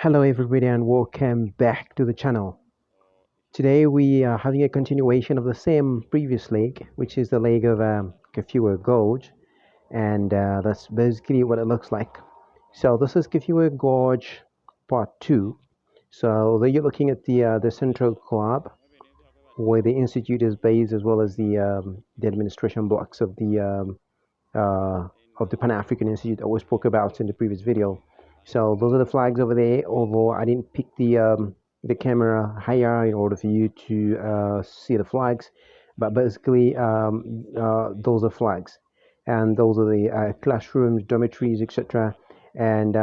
Hello everybody and welcome back to the channel. Today we are having a continuation of the same previous lake, which is the lake of Kafue Gorge, and that's basically what it looks like. So this is Kafue Gorge Part 2. So there you're looking at the central club where the institute is based, as well as the administration blocks uh, of the Pan-African Institute that we spoke about in the previous video. So those are the flags over there, although I didn't pick the camera higher in order for you to see the flags. But basically, those are flags. And those are the classrooms, dormitories, etc. And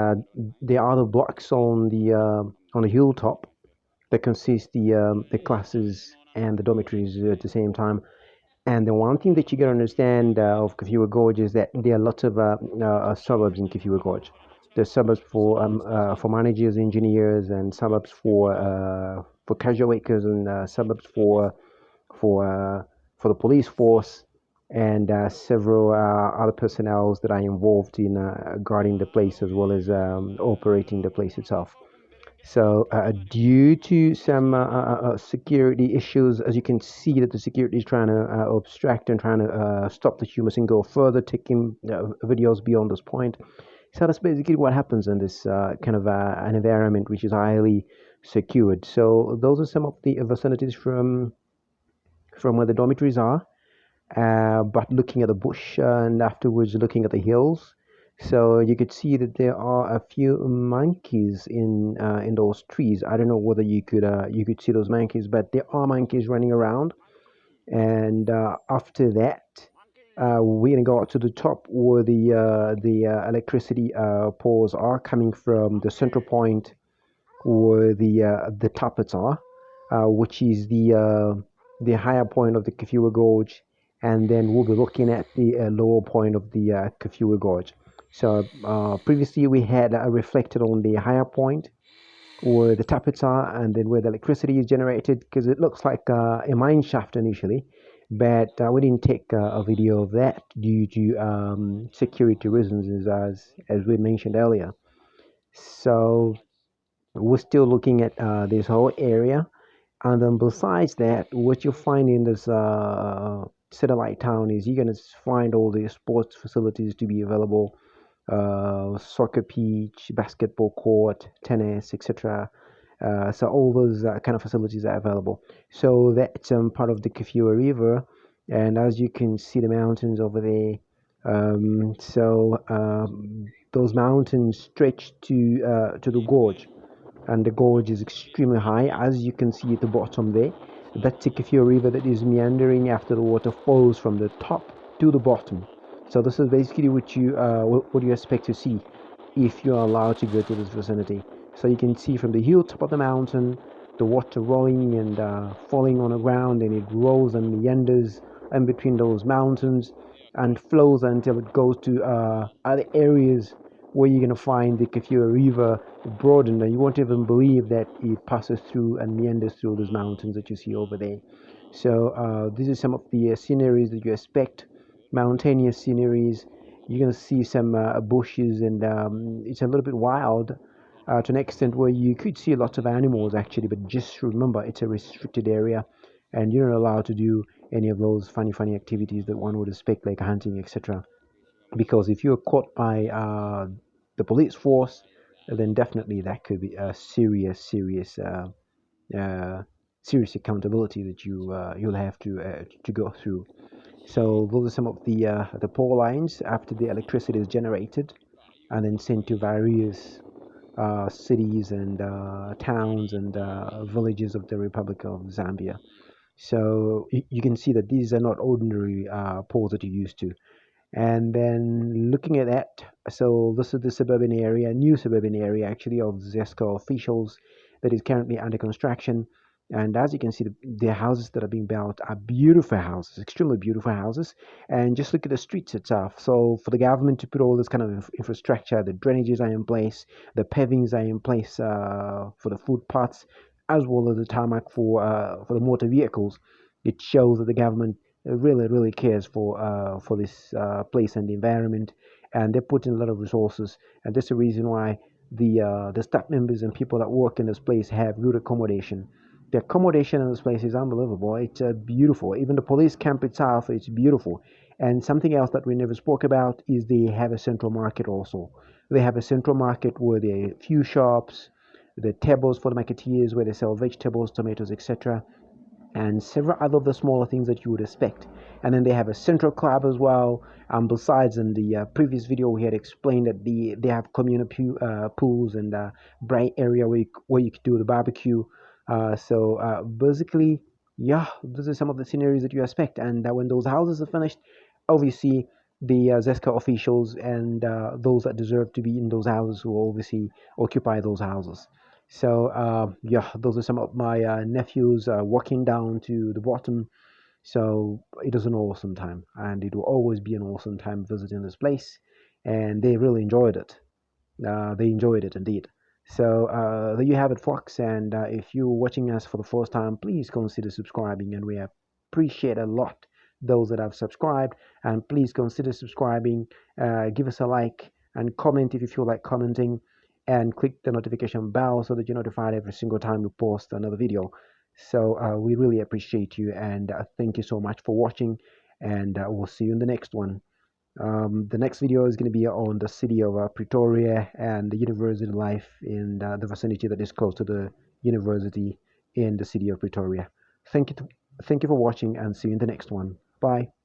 there are the blocks on the hilltop that consist the classes and the dormitories at the same time. And the one thing that you got to understand of Kafue Gorge is that there are lots of suburbs in Kafue Gorge. There's suburbs for managers, engineers, and suburbs for casual workers, and suburbs for uh, for the police force, and several other personnels that are involved in guarding the place as well as operating the place itself. So, due to some security issues, as you can see, that the security is trying to obstruct and trying to stop the humans and go further, taking videos beyond this point. So that's basically what happens in this kind of an environment which is highly secured. So those are some of the vicinities from where the dormitories are, but looking at the bush and afterwards looking at the hills. So you could see that there are a few monkeys in those trees. I don't know whether you could see those monkeys, but there are monkeys running around. And after that, we're gonna go out to the top where the electricity poles are coming from the central point where the tappets are, which is the higher point of the Kafue Gorge, and then we'll be looking at the lower point of the Kafue Gorge. So previously we had reflected on the higher point where the tappets are, and then where the electricity is generated, because it looks like a mine shaft initially, but we didn't take a video of that due to security reasons, as we mentioned earlier. So we're still looking at this whole area, and then besides that, what you'll find in this satellite town is you're gonna find all the sports facilities to be available, soccer pitch, basketball court, tennis, etc. So all those kind of facilities are available. So that's part of the Kafue River, and as you can see, the mountains over there. Those mountains stretch to the gorge, and the gorge is extremely high, as you can see at the bottom there. That's the Kafue River that is meandering after the water flows from the top to the bottom. So this is basically what you expect to see if you are allowed to go to this vicinity. So you can see from the hilltop of the mountain the water rolling and falling on the ground, and it rolls and meanders in between those mountains and flows until it goes to other areas where you're going to find the Kafue River broadened, and you won't even believe that it passes through and meanders through those mountains that you see over there. So these are some of the sceneries that you expect, mountainous sceneries. You're going to see some bushes, and it's a little bit wild to an extent where you could see lots of animals actually, but just remember it's a restricted area, and you're not allowed to do any of those funny activities that one would expect, like hunting, etc. Because if you're caught by the police force, then definitely that could be a uh, serious accountability that you'll have to go through. So those are some of the pole lines after the electricity is generated and then sent to various cities and towns and villages of the Republic of Zambia. So you can see that these are not ordinary poles that you're used to. And then looking at that, so this is the suburban area, new suburban area actually of Zesco officials, that is currently under construction. And as you can see, the houses that are being built are beautiful houses, extremely beautiful houses. And just look at the streets itself. So for the government to put all this kind of infrastructure, the drainages are in place, the pavings are in place for the footpaths, as well as the tarmac for the motor vehicles. It shows that the government really cares for this place and the environment, and they put in a lot of resources, and that's the reason why the staff members and people that work in this place have good accommodation. The accommodation in this place is unbelievable. It's beautiful. Even the police camp itself, it's beautiful. And something else that we never spoke about is they have a central market also. They have a central market where there are a few shops, the tables for the marketeers where they sell vegetables, tomatoes, etc., and several other of the smaller things that you would expect. And then they have a central club as well. Besides, in the previous video, we had explained that they have communal pools and bright area where you could do the barbecue. Basically, yeah, these are some of the scenarios that you expect. And when those houses are finished, obviously the Zesco officials and those that deserve to be in those houses will obviously occupy those houses. Yeah, those are some of my nephews walking down to the bottom. So it was an awesome time, and it will always be an awesome time visiting this place. And they really enjoyed it. They enjoyed it indeed. There you have it, folks. And if you're watching us for the first time, please consider subscribing, and we appreciate a lot those that have subscribed. And please consider subscribing. Give us a like and comment if you feel like commenting, and click the notification bell so that you're notified every single time we post another video. We really appreciate you, and thank you so much for watching. And we'll see you in the next one. The next video is going to be on the city of Pretoria and the university life in the vicinity that is close to the university in the city of Pretoria. Thank you, thank you for watching, and see you in the next one. Bye.